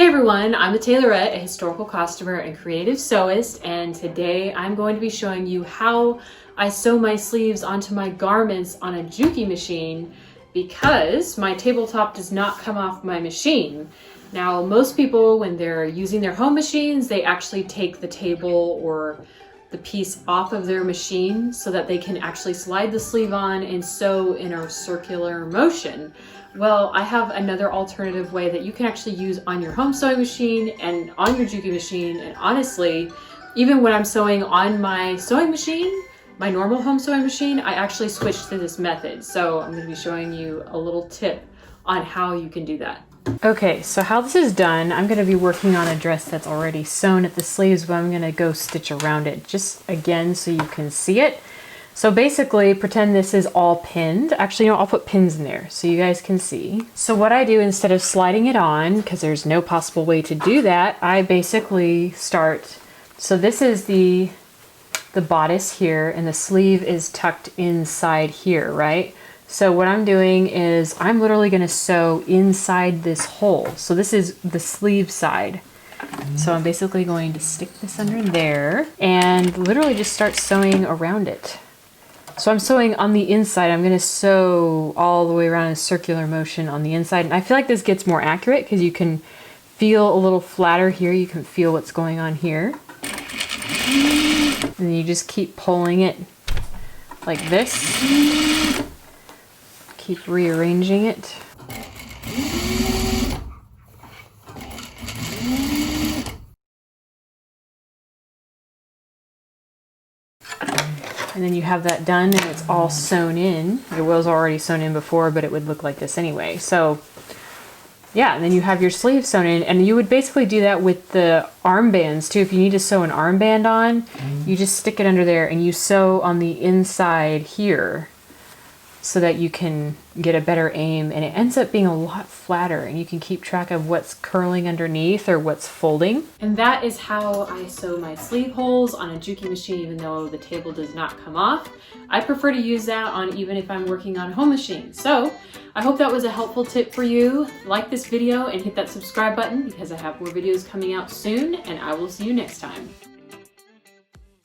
Hey everyone, I'm the Tailorette, a historical costumer and creative sewist, and today I'm going to be showing you how I sew my sleeves onto my garments on a Juki machine because my tabletop does not come off my machine. Now, most people, when they're using their home machines, they actually take the table or the piece off of their machine so that they can actually slide the sleeve on and sew in a circular motion. Well, I have another alternative way that you can actually use on your home sewing machine and on your Juki machine. And honestly, even when I'm sewing on my sewing machine, my normal home sewing machine, I actually switched to this method. So I'm going to be showing you a little tip on how you can do that. Okay, so how this is done, I'm going to be working on a dress that's already sewn at the sleeves, but I'm going to go stitch around it just again so you can see it. So basically, pretend this is all pinned. Actually, no, I'll put pins in there so you guys can see. So what I do, instead of sliding it on, because there's no possible way to do that, I basically start, so this is the bodice here, and the sleeve is tucked inside here, right? So what I'm doing is I'm literally going to sew inside this hole. So this is the sleeve side. So I'm basically going to stick this under there and literally just start sewing around it. So I'm sewing on the inside. I'm going to sew all the way around in a circular motion on the inside. And I feel like this gets more accurate because you can feel a little flatter here. You can feel what's going on here. And then you just keep pulling it like this. Keep rearranging it. And then you have that done and it's all sewn in. It was already sewn in before, but it would look like this anyway. So yeah, and then you have your sleeve sewn in, and you would basically do that with the armbands too. If you need to sew an armband on, you just stick it under there and you sew on the inside here so that you can get a better aim, and it ends up being a lot flatter and you can keep track of what's curling underneath or what's folding. And that is how I sew my sleeve holes on a Juki machine, even though the table does not come off. I prefer to use that on even if I'm working on a home machine. So I hope that was a helpful tip for you. Like this video and hit that subscribe button because I have more videos coming out soon, and I will see you next time.